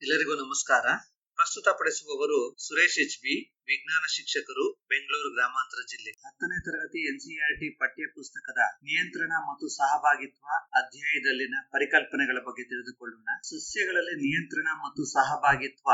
ಎಲ್ಲರಿಗೂ ನಮಸ್ಕಾರ. ಪ್ರಸ್ತುತಪಡಿಸುವವರು ಸುರೇಶ್ HB, ವಿಜ್ಞಾನ ಶಿಕ್ಷಕರು, ಬೆಂಗಳೂರು ಗ್ರಾಮಾಂತರ ಜಿಲ್ಲೆ. 10ನೇ ತರಗತಿ NCERT ಪಠ್ಯ ಪುಸ್ತಕದ ನಿಯಂತ್ರಣ ಮತ್ತು ಸಹಭಾಗಿತ್ವ ಅಧ್ಯಾಯದಲ್ಲಿನ ಪರಿಕಲ್ಪನೆಗಳ ಬಗ್ಗೆ ತಿಳಿದುಕೊಳ್ಳೋಣ. ಸಸ್ಯಗಳಲ್ಲಿ ನಿಯಂತ್ರಣ ಮತ್ತು ಸಹಭಾಗಿತ್ವ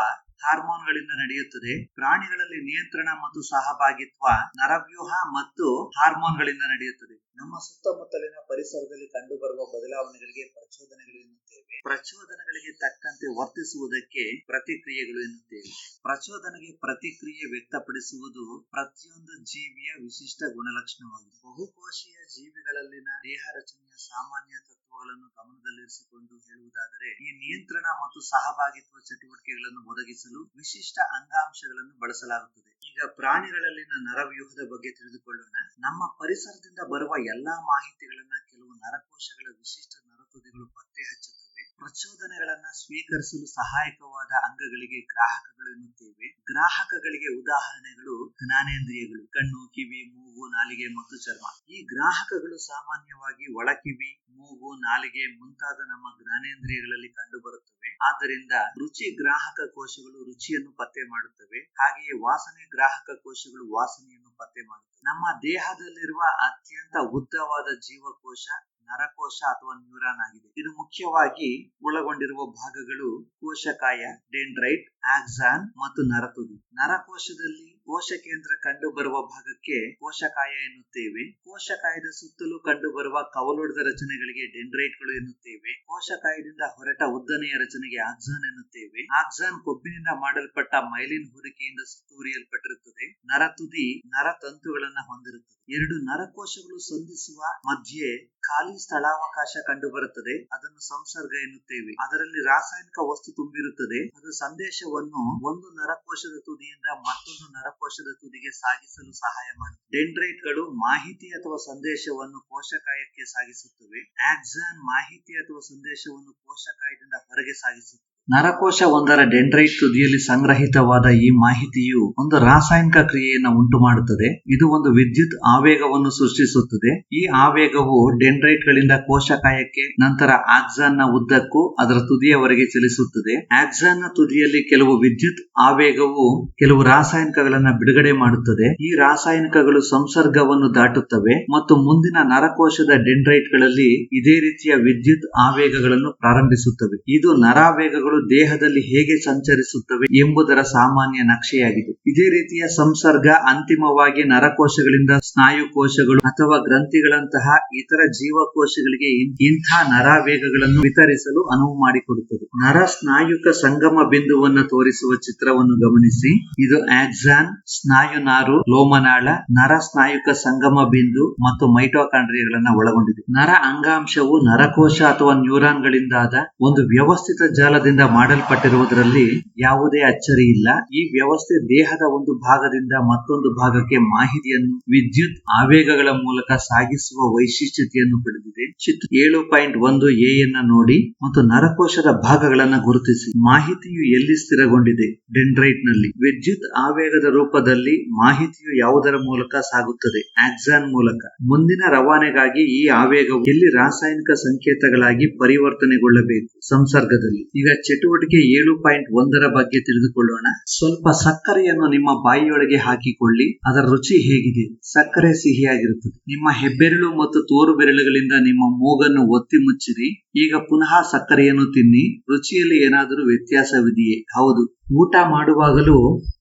ಹಾರ್ಮೋನ್ಗಳಿಂದ ನಡೆಯುತ್ತದೆ. ಪ್ರಾಣಿಗಳಲ್ಲಿ ನಿಯಂತ್ರಣ ಮತ್ತು ಸಹಭಾಗಿತ್ವ ನರವ್ಯೂಹ ಮತ್ತು ಹಾರ್ಮೋನ್ಗಳಿಂದ ನಡೆಯುತ್ತದೆ. ನಮ್ಮ ಸುತ್ತಮುತ್ತಲಿನ ಪರಿಸರದಲ್ಲಿ ಕಂಡುಬರುವ ಬದಲಾವಣೆಗಳಿಗೆ ಪ್ರಚೋದನೆಗಳು ಎನ್ನುತ್ತೇವೆ. ಪ್ರಚೋದನೆಗಳಿಗೆ ತಕ್ಕಂತೆ ವರ್ತಿಸುವುದಕ್ಕೆ ಪ್ರತಿಕ್ರಿಯೆಗಳು ಎನ್ನುತ್ತೇವೆ. ಪ್ರಚೋದನೆಗೆ ಪ್ರತಿಕ್ರಿಯೆ ವ್ಯಕ್ತಪಡಿಸುವುದು ಪ್ರತಿಯೊಂದು ಜೀವಿಯ ವಿಶಿಷ್ಟ ಗುಣಲಕ್ಷಣವಾಗಿದೆ. ಬಹುಕೋಶೀಯ ಜೀವಿಗಳಲ್ಲಿನ ದೇಹ ರಚನೆಯ ಸಾಮಾನ್ಯ ತತ್ವಗಳನ್ನು ಗಮನದಲ್ಲಿರಿಸಿಕೊಂಡು ಹೇಳುವುದಾದರೆ, ಈ ನಿಯಂತ್ರಣ ಮತ್ತು ಸಹಭಾಗಿತ್ವ ಚಟುವಟಿಕೆಗಳನ್ನು ಒದಗಿಸಲು ವಿಶಿಷ್ಟ ಅಂಗಾಂಶಗಳನ್ನು ಬಳಸಲಾಗುತ್ತದೆ. ಈಗ ಪ್ರಾಣಿಗಳಲ್ಲಿನ ನರವ್ಯೂಹದ ಬಗ್ಗೆ ತಿಳಿದುಕೊಳ್ಳೋಣ. ನಮ್ಮ ಪರಿಸರದಿಂದ ಬರುವ ಎಲ್ಲಾ ಮಾಹಿತಿಗಳನ್ನ ಕೆಲವು ನರಕೋಶಗಳ ವಿಶಿಷ್ಟ ನರತುದಿಗಳು ಪತ್ತೆ ಹಚ್ಚುತ್ತವೆ. ಪ್ರಚೋದನೆಗಳನ್ನ ಸ್ವೀಕರಿಸಲು ಸಹಾಯಕವಾದ ಅಂಗಗಳಿಗೆ ಗ್ರಾಹಕಗಳು ಎನ್ನುತ್ತೇವೆ. ಗ್ರಾಹಕಗಳಿಗೆ ಉದಾಹರಣೆಗಳು ಜ್ಞಾನೇಂದ್ರಿಯಗಳು, ಕಣ್ಣು, ಕಿವಿ, ಮೂಗು, ನಾಲಿಗೆ ಮತ್ತು ಚರ್ಮ. ಈ ಗ್ರಾಹಕಗಳು ಸಾಮಾನ್ಯವಾಗಿ ಒಳಕಿವಿ, ಮೂಗು, ನಾಲಿಗೆ ಮುಂತಾದ ನಮ್ಮ ಜ್ಞಾನೇಂದ್ರಿಯಗಳಲ್ಲಿ ಕಂಡುಬರುತ್ತವೆ. ಆದ್ದರಿಂದ ರುಚಿ ಗ್ರಾಹಕ ಕೋಶಗಳು ರುಚಿಯನ್ನು ಪತ್ತೆ ಮಾಡುತ್ತವೆ. ಹಾಗೆಯೇ ವಾಸನೆ ಗ್ರಾಹಕ ಕೋಶಗಳು ವಾಸನೆಯನ್ನು ಪತ್ತೆ ಮಾಡುತ್ತವೆ. ನಮ್ಮ ದೇಹದಲ್ಲಿರುವ ಅತ್ಯಂತ ಉದ್ದವಾದ ಜೀವಕೋಶ ನರಕೋಶ ಅಥವಾ ನ್ಯೂರಾನ್ ಆಗಿದೆ. ಇದು ಮುಖ್ಯವಾಗಿ ಒಳಗೊಂಡಿರುವ ಭಾಗಗಳು ಕೋಶಕಾಯ, ಡೆಂಡ್ರೈಟ್, ಆಕ್ಸಾನ್ ಮತ್ತು ನರತುದಿ. ನರಕೋಶದಲ್ಲಿ ಕೋಶ ಕೇಂದ್ರ ಕಂಡು ಬರುವ ಭಾಗಕ್ಕೆ ಕೋಶಕಾಯ ಎನ್ನುತ್ತೇವೆ. ಕೋಶಕಾಯದ ಸುತ್ತಲೂ ಕಂಡು ಬರುವ ಕವಲೊಡೆದ ರಚನೆಗಳಿಗೆ ಡೆಂಡ್ರೈಟ್ಗಳು ಎನ್ನುತ್ತೇವೆ. ಕೋಶಕಾಯದಿಂದ ಹೊರಟ ಉದ್ದನೆಯ ರಚನೆಗೆ ಆಕ್ಸಾನ್ ಎನ್ನುತ್ತೇವೆ. ಆಕ್ಸಾನ್ ಕೊಬ್ಬಿನಿಂದ ಮಾಡಲ್ಪಟ್ಟ ಮೈಲಿನ್ ಹೊದಿಕೆಯಿಂದ ಸುತ್ತುವರಿಯಲ್ಪಟ್ಟಿರುತ್ತದೆ. ನರತುದಿ ನರತಂತುಗಳನ್ನ ಹೊಂದಿರುತ್ತದೆ. ಎರಡು ನರಕೋಶಗಳು ಸಂಧಿಸುವ ಮಧ್ಯೆ ಖಾಲಿ ಸ್ಥಳಾವಕಾಶ ಕಂಡು ಬರುತ್ತದೆ. ಅದನ್ನು ಸಂಸರ್ಗ ಎನ್ನುತ್ತೇವೆ. ಅದರಲ್ಲಿ ರಾಸಾಯನಿಕ ವಸ್ತು ತುಂಬಿರುತ್ತದೆ. ಅದು ಸಂದೇಶವನ್ನು ಒಂದು ನರಕೋಶದ ತುದಿಯಿಂದ ಮತ್ತೊಂದು ನರಕೋಶದ ತುದಿಗೆ ಸಾಗಿಸಲು ಸಹಾಯ ಮಾಡುತ್ತದೆ. ಡೆಂಡ್ರೈಟ್ಗಳು ಮಾಹಿತಿ ಅಥವಾ ಸಂದೇಶವನ್ನು ಕೋಶಕಾಯಕ್ಕೆ ಸಾಗಿಸುತ್ತವೆ. ಆಕ್ಸಾನ್ ಮಾಹಿತಿ ಅಥವಾ ಸಂದೇಶವನ್ನು ಕೋಶಕಾಯದಿಂದ ಹೊರಗೆ ಸಾಗಿಸುತ್ತದೆ. ನರಕೋಶ ಒಂದರ ಡೆಂಡ್ರೈಟ್ ತುದಿಯಲ್ಲಿ ಸಂಗ್ರಹಿತವಾದ ಈ ಮಾಹಿತಿಯು ಒಂದು ರಾಸಾಯನಿಕ ಕ್ರಿಯೆಯನ್ನು ಉಂಟು ಮಾಡುತ್ತದೆ. ಇದು ಒಂದು ವಿದ್ಯುತ್ ಆವೇಗವನ್ನು ಸೃಷ್ಟಿಸುತ್ತದೆ. ಈ ಆವೇಗವು ಡೆಂಡ್ರೈಟ್ ಗಳಿಂದ ಕೋಶಕಾಯಕ್ಕೆ, ನಂತರ ಆಕ್ಸಾನ್ ನ ಉದ್ದಕ್ಕೂ ಅದರ ತುದಿಯವರೆಗೆ ಚಲಿಸುತ್ತದೆ. ಆಕ್ಸಾನ್ ನ ತುದಿಯಲ್ಲಿ ಕೆಲವು ವಿದ್ಯುತ್ ಆವೇಗವು ಕೆಲವು ರಾಸಾಯನಿಕಗಳನ್ನು ಬಿಡುಗಡೆ ಮಾಡುತ್ತದೆ. ಈ ರಾಸಾಯನಿಕಗಳು ಸಂಸರ್ಗವನ್ನು ದಾಟುತ್ತವೆ ಮತ್ತು ಮುಂದಿನ ನರಕೋಶದ ಡೆಂಡ್ರೈಟ್ ಗಳಲ್ಲಿ ಇದೇ ರೀತಿಯ ವಿದ್ಯುತ್ ಆವೇಗಗಳನ್ನು ಪ್ರಾರಂಭಿಸುತ್ತವೆ. ಇದು ನರಾವೇಗಗಳು ದೇಹದಲ್ಲಿ ಹೇಗೆ ಸಂಚರಿಸುತ್ತವೆ ಎಂಬುದರ ಸಾಮಾನ್ಯ ನಕ್ಷೆಯಾಗಿದೆ. ಇದೇ ರೀತಿಯ ಸಂಸರ್ಗ ಅಂತಿಮವಾಗಿ ನರಕೋಶಗಳಿಂದ ಸ್ನಾಯು ಕೋಶಗಳು ಅಥವಾ ಗ್ರಂಥಿಗಳಂತಹ ಇತರ ಜೀವಕೋಶಗಳಿಗೆ ಇಂಥ ನರಾವೇಗಗಳನ್ನು ವಿತರಿಸಲು ಅನುವು ಮಾಡಿಕೊಡುತ್ತದೆ. ನರ ಸ್ನಾಯುಕ ಸಂಗಮ ಬಿಂದುವನ್ನು ತೋರಿಸುವ ಚಿತ್ರವನ್ನು ಗಮನಿಸಿ. ಇದು ಆಕ್ಸಾನ್, ಸ್ನಾಯುನಾರು, ಲೋಮನಾಳ, ನರ ಸ್ನಾಯುಕ ಸಂಗಮ ಬಿಂದು ಮತ್ತು ಮೈಟೋಕಾಂಡ್ರಿಯಾಗಳನ್ನ ಒಳಗೊಂಡಿದೆ. ನರ ಅಂಗಾಂಶವು ನರಕೋಶ ಅಥವಾ ನ್ಯೂರಾನ್ ಗಳಿಂದಾದ ಒಂದು ವ್ಯವಸ್ಥಿತ ಜಾಲದಿಂದ ಮಾಡಲ್ಪಟ್ಟಿರುವುದರಲ್ಲಿ ಯಾವುದೇ ಅಚ್ಚರಿ ಇಲ್ಲ. ಈ ವ್ಯವಸ್ಥೆ ದೇಹದ ಒಂದು ಭಾಗದಿಂದ ಮತ್ತೊಂದು ಭಾಗಕ್ಕೆ ಮಾಹಿತಿಯನ್ನು ವಿದ್ಯುತ್ ಆವೇಗಗಳ ಮೂಲಕ ಸಾಗಿಸುವ ವೈಶಿಷ್ಟ್ಯತೆಯನ್ನು ಪಡೆದಿದೆ. ಚಿತ್ರ 7.1a ಯನ್ನು ನೋಡಿ ಮತ್ತು ನರಕೋಶದ ಭಾಗಗಳನ್ನು ಗುರುತಿಸಿ. ಮಾಹಿತಿಯು ಎಲ್ಲಿ ಸ್ಥಿರಗೊಂಡಿದೆ? ಡೆಂಡ್ರೈಟ್ ನಲ್ಲಿ. ವಿದ್ಯುತ್ ಆವೇಗದ ರೂಪದಲ್ಲಿ ಮಾಹಿತಿಯು ಯಾವುದರ ಮೂಲಕ ಸಾಗುತ್ತದೆ? ಆಕ್ಸಾನ್ ಮೂಲಕ. ಮುಂದಿನ ರವಾನೆಗಾಗಿ ಈ ಆವೇಗವು ಎಲ್ಲಿ ರಾಸಾಯನಿಕ ಸಂಕೇತಗಳಾಗಿ ಪರಿವರ್ತನೆಗೊಳ್ಳಬೇಕು? ಸಂಸರ್ಗದಲ್ಲಿ. ಈಗ ಚಟುವಟಿಕೆ 7.1ರ ಬಗ್ಗೆ ತಿಳಿದುಕೊಳ್ಳೋಣ. ಸ್ವಲ್ಪ ಸಕ್ಕರೆಯನ್ನು ನಿಮ್ಮ ಬಾಯಿಯೊಳಗೆ ಹಾಕಿಕೊಳ್ಳಿ. ಅದರ ರುಚಿ ಹೇಗಿದೆ? ಸಕ್ಕರೆ ಸಿಹಿಯಾಗಿರುತ್ತದೆ. ನಿಮ್ಮ ಹೆಬ್ಬೆರಳು ಮತ್ತು ತೋರು ಬೆರಳುಗಳಿಂದ ನಿಮ್ಮ ಮೂಗನ್ನು ಒತ್ತಿ ಮುಚ್ಚಿರಿ. ಈಗ ಪುನಃ ಸಕ್ಕರೆಯನ್ನು ತಿನ್ನಿ. ರುಚಿಯಲ್ಲಿ ಏನಾದರೂ ವ್ಯತ್ಯಾಸವಿದೆಯೇ? ಹೌದು. ಊಟ ಮಾಡುವಾಗಲೂ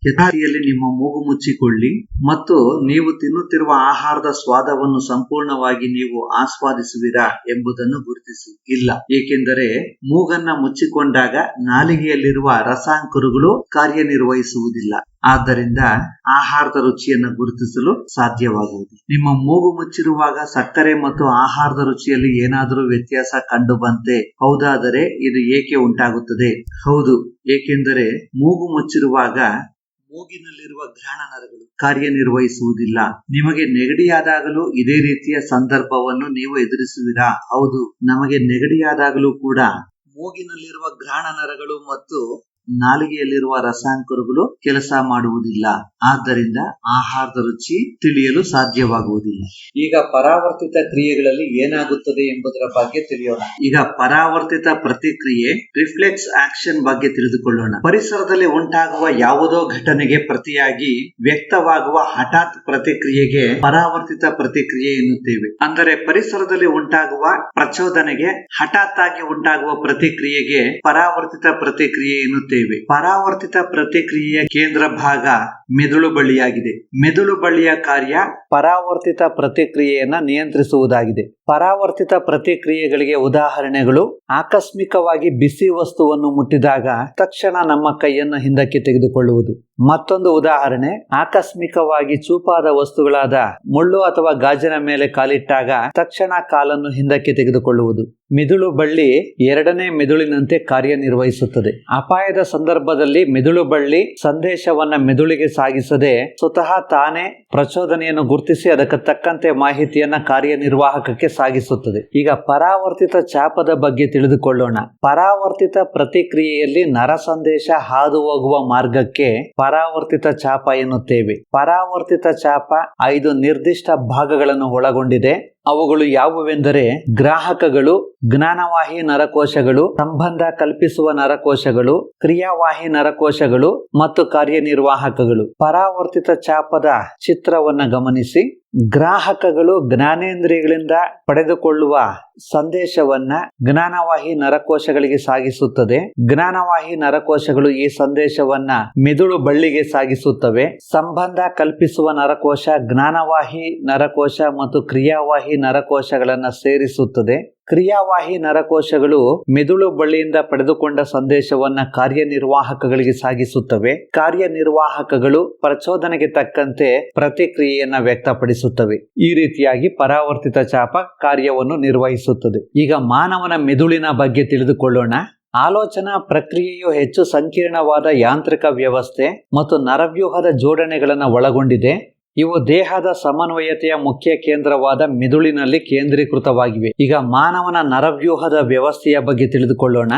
ಯಥಾರಿಯಲ್ಲಿ ನಿಮ್ಮ ಮೂಗು ಮುಚ್ಚಿಕೊಳ್ಳಿ ಮತ್ತು ನೀವು ತಿನ್ನುತ್ತಿರುವ ಆಹಾರದ ಸ್ವಾದವನ್ನು ಸಂಪೂರ್ಣವಾಗಿ ನೀವು ಆಸ್ವಾದಿಸುವಿರಾ ಎಂಬುದನ್ನು ಗುರುತಿಸಿ. ಇಲ್ಲ, ಏಕೆಂದರೆ ಮೂಗನ್ನ ಮುಚ್ಚಿಕೊಂಡಾಗ ನಾಲಿಗೆಯಲ್ಲಿರುವ ರಸಾಂಕುರಗಳು ಕಾರ್ಯನಿರ್ವಹಿಸುವುದಿಲ್ಲ. ಆದ್ದರಿಂದ ಆಹಾರದ ರುಚಿಯನ್ನು ಗುರುತಿಸಲು ಸಾಧ್ಯವಾಗುವುದು. ನಿಮ್ಮ ಮೂಗು ಮುಚ್ಚಿರುವಾಗ ಸಕ್ಕರೆ ಮತ್ತು ಆಹಾರದ ರುಚಿಯಲ್ಲಿ ಏನಾದರೂ ವ್ಯತ್ಯಾಸ ಕಂಡು ಬಂತೆ? ಹೌದಾದರೆ ಇದು ಏಕೆ ಉಂಟಾಗುತ್ತದೆ? ಹೌದು, ಏಕೆಂದರೆ ಮೂಗು ಮುಚ್ಚಿರುವಾಗ ಮೂಗಿನಲ್ಲಿರುವ ಘ್ರಾಣ ನರಗಳು ಕಾರ್ಯನಿರ್ವಹಿಸುವುದಿಲ್ಲ. ನಿಮಗೆ ನೆಗಡಿಯಾದಾಗಲೂ ಇದೇ ರೀತಿಯ ಸಂದರ್ಭವನ್ನು ನೀವು ಎದುರಿಸುವಿರಾ? ಹೌದು, ನಮಗೆ ನೆಗಡಿಯಾದಾಗಲೂ ಕೂಡ ಮೂಗಿನಲ್ಲಿರುವ ಘ್ರಾಣ ನರಗಳು ಮತ್ತು ನಾಲಿಗೆಯಲ್ಲಿರುವ ರಸಾಂಕುರಗಳು ಕೆಲಸ ಮಾಡುವುದಿಲ್ಲ. ಆದ್ದರಿಂದ ಆಹಾರದ ರುಚಿ ತಿಳಿಯಲು ಸಾಧ್ಯವಾಗುವುದಿಲ್ಲ. ಈಗ ಪರಾವರ್ತಿತ ಕ್ರಿಯೆಗಳಲ್ಲಿ ಏನಾಗುತ್ತದೆ ಎಂಬುದರ ಬಗ್ಗೆ ತಿಳಿಯೋಣ. ಈಗ ಪರಾವರ್ತಿತ ಪ್ರತಿಕ್ರಿಯೆ ರಿಫ್ಲೆಕ್ಸ್ ಆಕ್ಷನ್ ಬಗ್ಗೆ ತಿಳಿದುಕೊಳ್ಳೋಣ. ಪರಿಸರದಲ್ಲಿ ಉಂಟಾಗುವ ಯಾವುದೋ ಘಟನೆಗೆ ಪ್ರತಿಯಾಗಿ ವ್ಯಕ್ತವಾಗುವ ಹಠಾತ್ ಪ್ರತಿಕ್ರಿಯೆಗೆ ಪರಾವರ್ತಿತ ಪ್ರತಿಕ್ರಿಯೆ ಎನ್ನುತ್ತೇವೆ. ಅಂದರೆ ಪರಿಸರದಲ್ಲಿ ಉಂಟಾಗುವ ಪ್ರಚೋದನೆಗೆ ಹಠಾತ್ ಆಗಿ ಉಂಟಾಗುವ ಪ್ರತಿಕ್ರಿಯೆಗೆ ಪರಾವರ್ತಿತ ಪ್ರತಿಕ್ರಿಯೆ ಎನ್ನುತ್ತೇವೆ. ಪರಾವರ್ತಿತ ಪ್ರತಿಕ್ರಿಯೆಯ ಕೇಂದ್ರ ಭಾಗ ಮೆದುಳು ಬಳ್ಳಿಯಾಗಿದೆ. ಮೆದುಳು ಬಳ್ಳಿಯ ಕಾರ್ಯ ಪರಾವರ್ತಿತ ಪ್ರತಿಕ್ರಿಯೆಯನ್ನ ನಿಯಂತ್ರಿಸುವುದಾಗಿದೆ. ಪರಾವರ್ತಿತ ಪ್ರತಿಕ್ರಿಯೆಗಳಿಗೆ ಉದಾಹರಣೆಗಳು ಆಕಸ್ಮಿಕವಾಗಿ ಬಿಸಿ ವಸ್ತುವನ್ನು ಮುಟ್ಟಿದಾಗ ತಕ್ಷಣ ನಮ್ಮ ಕೈಯನ್ನು ಹಿಂದಕ್ಕೆ ತೆಗೆದುಕೊಳ್ಳುವುದು. ಮತ್ತೊಂದು ಉದಾಹರಣೆ ಆಕಸ್ಮಿಕವಾಗಿ ಚೂಪಾದ ವಸ್ತುಗಳಾದ ಮುಳ್ಳು ಅಥವಾ ಗಾಜಿನ ಮೇಲೆ ಕಾಲಿಟ್ಟಾಗ ತಕ್ಷಣ ಕಾಲನ್ನು ಹಿಂದಕ್ಕೆ ತೆಗೆದುಕೊಳ್ಳುವುದು. ಮಿದುಳು ಬಳ್ಳಿ ಎರಡನೇ ಮೆದುಳಿನಂತೆ ಕಾರ್ಯನಿರ್ವಹಿಸುತ್ತದೆ. ಅಪಾಯದ ಸಂದರ್ಭದಲ್ಲಿ ಮಿದುಳು ಬಳ್ಳಿ ಸಂದೇಶವನ್ನ ಮೆದುಳಿಗೆ ಸಾಗಿಸದೆ ಸ್ವತಃ ತಾನೇ ಪ್ರಚೋದನೆಯನ್ನು ಗುರುತಿಸಿ ಅದಕ್ಕೆ ತಕ್ಕಂತೆ ಮಾಹಿತಿಯನ್ನ ಕಾರ್ಯನಿರ್ವಾಹಕಕ್ಕೆ ಸಾಗಿಸುತ್ತದೆ. ಈಗ ಪರಾವರ್ತಿತ ಚಾಪದ ಬಗ್ಗೆ ತಿಳಿದುಕೊಳ್ಳೋಣ. ಪರಾವರ್ತಿತ ಪ್ರತಿಕ್ರಿಯೆಯಲ್ಲಿ ನರ ಸಂದೇಶ ಹಾದು ಹೋಗುವ ಮಾರ್ಗಕ್ಕೆ ಪರಾವರ್ತಿತ ಚಾಪ ಎನ್ನುತ್ತೇವೆ. ಪರಾವರ್ತಿತ ಚಾಪ 5 ನಿರ್ದಿಷ್ಟ ಭಾಗಗಳನ್ನು ಒಳಗೊಂಡಿದೆ. ಅವುಗಳು ಯಾವುವೆಂದರೆ ಗ್ರಾಹಕಗಳು, ಜ್ಞಾನವಾಹಿ ನರಕೋಶಗಳು, ಸಂಬಂಧ ಕಲ್ಪಿಸುವ ನರಕೋಶಗಳು, ಕ್ರಿಯಾವಾಹಿ ನರಕೋಶಗಳು ಮತ್ತು ಕಾರ್ಯನಿರ್ವಾಹಕಗಳು. ಪರಾವರ್ತಿತ ಚಾಪದ ಚಿತ್ರವನ್ನ ಗಮನಿಸಿ. ಗ್ರಾಹಕಗಳು ಜ್ಞಾನೇಂದ್ರಿಯಗಳಿಂದ ಪಡೆದುಕೊಳ್ಳುವ ಸಂದೇಶವನ್ನ ಜ್ಞಾನವಾಹಿ ನರಕೋಶಗಳಿಗೆ ಸಾಗಿಸುತ್ತದೆ. ಜ್ಞಾನವಾಹಿ ನರಕೋಶಗಳು ಈ ಸಂದೇಶವನ್ನ ಮೆದುಳು ಬಳ್ಳಿಗೆ ಸಾಗಿಸುತ್ತವೆ. ಸಂಬಂಧ ಕಲ್ಪಿಸುವ ನರಕೋಶ ಜ್ಞಾನವಾಹಿ ನರಕೋಶ ಮತ್ತು ಕ್ರಿಯಾವಾಹಿ ನರಕೋಶಗಳನ್ನ ಸೇರಿಸುತ್ತದೆ. ಕ್ರಿಯಾವಾಹಿ ನರಕೋಶಗಳು ಮೆದುಳು ಬಳ್ಳಿಯಿಂದ ಪಡೆದುಕೊಂಡ ಸಂದೇಶವನ್ನ ಕಾರ್ಯನಿರ್ವಾಹಕಗಳಿಗೆ ಸಾಗಿಸುತ್ತವೆ. ಕಾರ್ಯನಿರ್ವಾಹಕಗಳು ಪ್ರಚೋದನೆಗೆ ತಕ್ಕಂತೆ ಪ್ರತಿಕ್ರಿಯೆಯನ್ನ ವ್ಯಕ್ತಪಡಿಸುತ್ತವೆ. ಈ ರೀತಿಯಾಗಿ ಪರಾವರ್ತಿತ ಚಾಪ ಕಾರ್ಯವನ್ನು ನಿರ್ವಹಿಸುತ್ತದೆ. ಈಗ ಮಾನವನ ಮೆದುಳಿನ ಬಗ್ಗೆ ತಿಳಿದುಕೊಳ್ಳೋಣ. ಆಲೋಚನಾ ಪ್ರಕ್ರಿಯೆಯು ಹೆಚ್ಚು ಸಂಕೀರ್ಣವಾದ ಯಾಂತ್ರಿಕ ವ್ಯವಸ್ಥೆ ಮತ್ತು ನರವ್ಯೂಹದ ಜೋಡಣೆಗಳನ್ನು ಒಳಗೊಂಡಿದೆ. ಇವು ದೇಹದ ಸಮನ್ವಯತೆಯ ಮುಖ್ಯ ಕೇಂದ್ರವಾದ ಮೆದುಳಿನಲ್ಲಿ ಕೇಂದ್ರೀಕೃತವಾಗಿವೆ. ಈಗ ಮಾನವನ ನರವ್ಯೂಹದ ವ್ಯವಸ್ಥೆಯ ಬಗ್ಗೆ ತಿಳಿದುಕೊಳ್ಳೋಣ.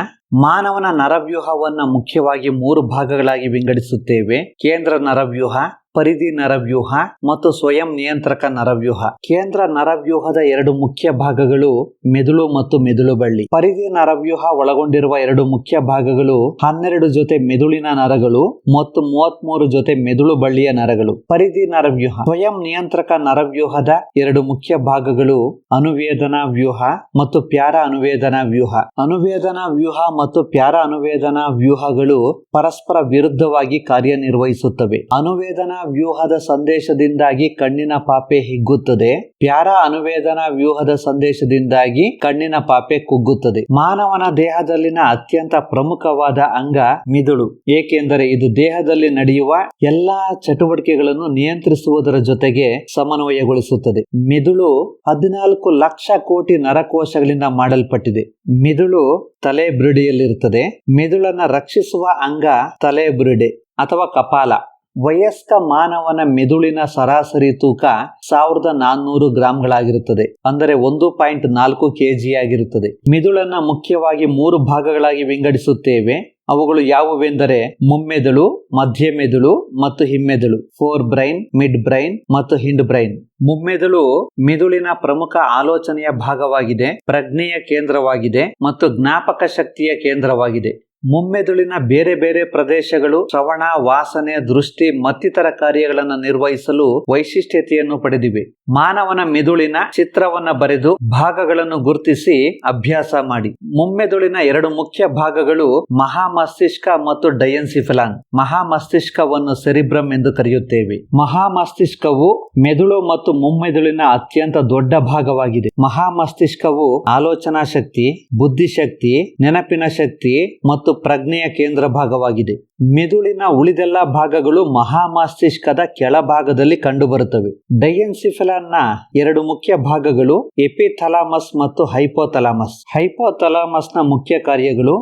ಮಾನವನ ನರವ್ಯೂಹವನ್ನ ಮುಖ್ಯವಾಗಿ 3 ಭಾಗಗಳಾಗಿ ವಿಂಗಡಿಸುತ್ತೇವೆ. ಕೇಂದ್ರ ನರವ್ಯೂಹ, ಪರಿಧಿ ನರವ್ಯೂಹ ಮತ್ತು ಸ್ವಯಂ ನಿಯಂತ್ರಕ ನರವ್ಯೂಹ. ಕೇಂದ್ರ ನರವ್ಯೂಹದ 2 ಮುಖ್ಯ ಭಾಗಗಳು ಮೆದುಳು ಮತ್ತು ಮೆದುಳು ಬಳ್ಳಿ. ಪರಿಧಿ ನರವ್ಯೂಹ ಒಳಗೊಂಡಿರುವ 2 ಮುಖ್ಯ ಭಾಗಗಳು 12 ಜೊತೆ ಮೆದುಳಿನ ನರಗಳು ಮತ್ತು 33 ಜೊತೆ ಮೆದುಳು ಬಳ್ಳಿಯ ನರಗಳು. ಪರಿಧಿ ನರವ್ಯೂಹ. ಸ್ವಯಂ ನಿಯಂತ್ರಕ ನರವ್ಯೂಹದ 2 ಮುಖ್ಯ ಭಾಗಗಳು ಅನುವೇದನಾ ವ್ಯೂಹ ಮತ್ತು ಪ್ಯಾರ ಅನುವೇದನಾ ವ್ಯೂಹ. ಅನುವೇದನಾ ವ್ಯೂಹ ಮತ್ತು ಪ್ಯಾರ ಅನುವೇದನಾ ವ್ಯೂಹಗಳು ಪರಸ್ಪರ ವಿರುದ್ಧವಾಗಿ ಕಾರ್ಯನಿರ್ವಹಿಸುತ್ತವೆ. ಅನುವೇದನಾ ವ್ಯೂಹದ ಸಂದೇಶದಿಂದಾಗಿ ಕಣ್ಣಿನ ಪಾಪೆ ಹಿಗ್ಗುತ್ತದೆ. ಪ್ಯಾರ ಅನುವೇದನಾ ವ್ಯೂಹದ ಸಂದೇಶದಿಂದಾಗಿ ಕಣ್ಣಿನ ಪಾಪೆ ಕುಗ್ಗುತ್ತದೆ. ಮಾನವನ ದೇಹದಲ್ಲಿನ ಅತ್ಯಂತ ಪ್ರಮುಖವಾದ ಅಂಗ ಮಿದುಳು, ಏಕೆಂದರೆ ಇದು ದೇಹದಲ್ಲಿ ನಡೆಯುವ ಎಲ್ಲಾ ಚಟುವಟಿಕೆಗಳನ್ನು ನಿಯಂತ್ರಿಸುವುದರ ಜೊತೆಗೆ ಸಮನ್ವಯಗೊಳಿಸುತ್ತದೆ. ಮಿದುಳು 14 ಲಕ್ಷ ಕೋಟಿ ನರಕೋಶಗಳಿಂದ ಮಾಡಲ್ಪಟ್ಟಿದೆ. ಮಿದುಳು ತಲೆ ಬುರುಡೆಯಲ್ಲಿರುತ್ತದೆ. ಮಿದುಳನ್ನ ರಕ್ಷಿಸುವ ಅಂಗ ತಲೆ ಬುರುಡೆ ಅಥವಾ ಕಪಾಲ. ವಯಸ್ಕ ಮಾನವನ ಮೆದುಳಿನ ಸರಾಸರಿ ತೂಕ 1400 ಗ್ರಾಂಗಳಾಗಿರುತ್ತದೆ. ಅಂದರೆ 1.4 kg ಆಗಿರುತ್ತದೆ. ಮಿದುಳನ್ನ ಮುಖ್ಯವಾಗಿ 3 ಭಾಗಗಳಾಗಿ ವಿಂಗಡಿಸುತ್ತೇವೆ. ಅವುಗಳು ಯಾವುವೆಂದರೆ ಮುಮ್ಮೆದುಳು, ಮಧ್ಯ ಮೆದುಳು ಮತ್ತು ಹಿಮ್ಮೆದುಳು. ಫೋರ್ ಬ್ರೈನ್, ಮಿಡ್ ಬ್ರೈನ್ ಮತ್ತು ಹಿಂಡ್ ಬ್ರೈನ್. ಮುಮ್ಮೆದುಳು ಮೆದುಳಿನ ಪ್ರಮುಖ ಆಲೋಚನೆಯ ಭಾಗವಾಗಿದೆ, ಪ್ರಜ್ಞೆಯ ಕೇಂದ್ರವಾಗಿದೆ ಮತ್ತು ಜ್ಞಾಪಕ ಶಕ್ತಿಯ ಕೇಂದ್ರವಾಗಿದೆ. ಮುಮ್ಮೆದುಳಿನ ಬೇರೆ ಬೇರೆ ಪ್ರದೇಶಗಳು ಶ್ರವಣ, ವಾಸನೆ, ದೃಷ್ಟಿ ಮತ್ತಿತರ ಕಾರ್ಯಗಳನ್ನು ನಿರ್ವಹಿಸಲು ವೈಶಿಷ್ಟ್ಯತೆಯನ್ನು ಪಡೆದಿವೆ. ಮಾನವನ ಮೆದುಳಿನ ಚಿತ್ರವನ್ನ ಬರೆದು ಭಾಗಗಳನ್ನು ಗುರುತಿಸಿ ಅಭ್ಯಾಸ ಮಾಡಿ. ಮುಮ್ಮೆದುಳಿನ 2 ಮುಖ್ಯ ಭಾಗಗಳು ಮಹಾಮಸ್ತಿಷ್ಕ ಮತ್ತು ಡಯನ್ಸಿಫೆಲಾನ್. ಮಹಾಮಸ್ತಿಷ್ಕವನ್ನು ಸೆರಿಬ್ರಮ್ ಎಂದು ಕರೆಯುತ್ತೇವೆ. ಮಹಾಮಸ್ತಿಷ್ಕವು ಮೆದುಳು ಮತ್ತು ಮುಮ್ಮೆದುಳಿನ ಅತ್ಯಂತ ದೊಡ್ಡ ಭಾಗವಾಗಿದೆ. ಮಹಾಮಸ್ತಿಷ್ಕವು ಆಲೋಚನಾ ಶಕ್ತಿ, ಬುದ್ಧಿಶಕ್ತಿ, ನೆನಪಿನ ಶಕ್ತಿ ಮತ್ತು ಪ್ರಜ್ಞೆಯ ಕೇಂದ್ರ ಭಾಗವಾಗಿದೆ. ಮೆದುಳಿನ ಉಳಿದೆಲ್ಲ ಭಾಗಗಳು ಮಹಾಮಸ್ತಿಷ್ಕದ ಕೆಳಭಾಗದಲ್ಲಿ ಕಂಡುಬರುತ್ತವೆ. ಡಯನ್ಸಿಫೆಲಾನ್ ನ 2 ಮುಖ್ಯ ಭಾಗಗಳು ಎಪಿಥಾಲಮಸ್ ಮತ್ತು ಹೈಪೋಥಾಲಮಸ್. ಹೈಪೋಥಾಲಮಸ್ ನ ಮುಖ್ಯ ಕಾರ್ಯಗಳು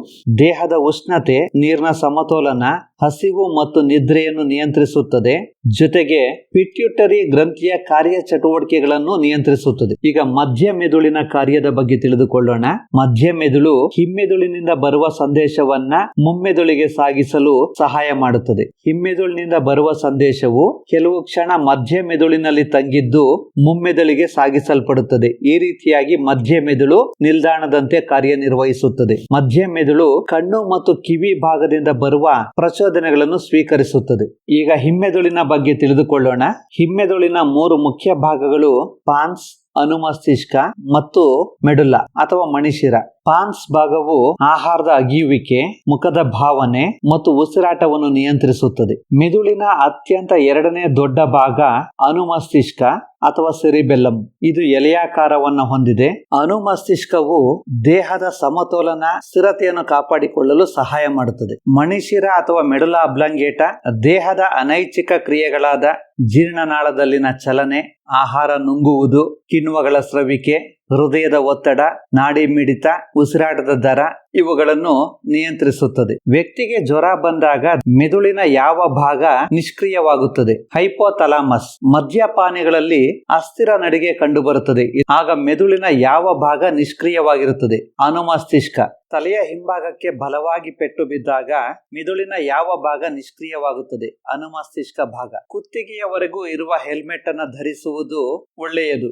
ದೇಹದ ಉಷ್ಣತೆ, ನೀರಿನ ಸಮತೋಲನ, ಹಸಿವು ಮತ್ತು ನಿದ್ರೆಯನ್ನು ನಿಯಂತ್ರಿಸುತ್ತದೆ. ಜೊತೆಗೆ ಪಿಟ್ಯೂಟರಿ ಗ್ರಂಥಿಯ ಕಾರ್ಯಚಟುವಟಿಕೆಗಳನ್ನು ನಿಯಂತ್ರಿಸುತ್ತದೆ. ಈಗ ಮಧ್ಯ ಮೆದುಳಿನ ಕಾರ್ಯದ ಬಗ್ಗೆ ತಿಳಿದುಕೊಳ್ಳೋಣ. ಮಧ್ಯ ಮೆದುಳು ಹಿಮ್ಮೆದುಳಿನಿಂದ ಬರುವ ಸಂದೇಶವನ್ನ ಮುಮ್ಮೆದುಳಿಗೆ ಸಾಗಿಸಲು ಸಹಾಯ ಮಾಡುತ್ತದೆ. ಹಿಮ್ಮೆದುಳಿನಿಂದ ಬರುವ ಸಂದೇಶವು ಕೆಲವು ಕ್ಷಣ ಮಧ್ಯ ಮೆದುಳಿನಲ್ಲಿ ತಂಗಿದ್ದು ಮುಮ್ಮೆದುಳಿಗೆ ಸಾಗಿಸಲ್ಪಡುತ್ತದೆ. ಈ ರೀತಿಯಾಗಿ ಮಧ್ಯ ಮೆದುಳು ನಿಲ್ದಾಣದಂತೆ ಕಾರ್ಯನಿರ್ವಹಿಸುತ್ತದೆ. ಮಧ್ಯ ಮೆದುಳು ಕಣ್ಣು ಮತ್ತು ಕಿವಿ ಭಾಗದಿಂದ ಬರುವ ಪ್ರಚೋದನೆಗಳನ್ನು ಸ್ವೀಕರಿಸುತ್ತದೆ. ಈಗ ಹಿಮ್ಮೆದುಳಿನ ಬಗ್ಗೆ ತಿಳಿದುಕೊಳ್ಳೋಣ. ಹಿಮ್ಮೆದುಳಿನ 3 ಮುಖ್ಯ ಭಾಗಗಳು ಪಾನ್ಸ್, ಅನುಮಸ್ತಿಷ್ಕ ಮತ್ತು ಮೆಡುಲ್ಲಾ ಅಥವಾ ಮಣಿಶಿರ. ಪಾನ್ಸ್ ಭಾಗವು ಆಹಾರದ ಅಗಿಯುವಿಕೆ, ಮುಖದ ಭಾವನೆ ಮತ್ತು ಉಸಿರಾಟವನ್ನು ನಿಯಂತ್ರಿಸುತ್ತದೆ. ಮೆದುಳಿನ ಅತ್ಯಂತ 2ನೇ ದೊಡ್ಡ ಭಾಗ ಅನುಮಸ್ತಿಷ್ಕ ಅಥವಾ ಸೆರಿಬೆಲ್ಲಂ. ಇದು ಎಲೆಯಾಕಾರವನ್ನು ಹೊಂದಿದೆ. ಅನುಮಸ್ತಿಷ್ಕವು ದೇಹದ ಸಮತೋಲನ ಸ್ಥಿರತೆಯನ್ನು ಕಾಪಾಡಿಕೊಳ್ಳಲು ಸಹಾಯ ಮಾಡುತ್ತದೆ. ಮಣಿಶಿರ ಅಥವಾ ಮೆಡುಲ್ಲಾ ಅಬ್ಲಾಂಗೇಟ ದೇಹದ ಅನೈಚ್ಛಿಕ ಕ್ರಿಯೆಗಳಾದ ಜೀರ್ಣನಾಳದಲ್ಲಿನ ಚಲನೆ, ಆಹಾರ ನುಂಗುವುದು, ಕಿಣ್ವಗಳ ಸ್ರವಿಕೆ, ಹೃದಯದ ಒತ್ತಡ, ನಾಡಿ ಮಿಡಿತ, ಉಸಿರಾಟದ ದರ ಇವುಗಳನ್ನು ನಿಯಂತ್ರಿಸುತ್ತದೆ. ವ್ಯಕ್ತಿಗೆ ಜ್ವರ ಬಂದಾಗ ಮೆದುಳಿನ ಯಾವ ಭಾಗ ನಿಷ್ಕ್ರಿಯವಾಗುತ್ತದೆ? ಹೈಪೋಥಾಲಮಸ್. ಮದ್ಯಪಾನಿಗಳಲ್ಲಿ ಅಸ್ಥಿರ ನಡಿಗೆ ಕಂಡುಬರುತ್ತದೆ. ಆಗ ಮೆದುಳಿನ ಯಾವ ಭಾಗ ನಿಷ್ಕ್ರಿಯವಾಗಿರುತ್ತದೆ? ಅನುಮಸ್ತಿಷ್ಕ. ತಲೆಯ ಹಿಂಭಾಗಕ್ಕೆ ಬಲವಾಗಿ ಪೆಟ್ಟು ಬಿದ್ದಾಗ ಮಿದುಳಿನ ಯಾವ ಭಾಗ ನಿಷ್ಕ್ರಿಯವಾಗುತ್ತದೆ? ಅನುಮಸ್ತಿಷ್ಕ ಭಾಗ. ಕುತ್ತಿಗೆಯವರೆಗೂ ಇರುವ ಹೆಲ್ಮೆಟ್ ಅನ್ನು ಧರಿಸುವುದು ಒಳ್ಳೆಯದು.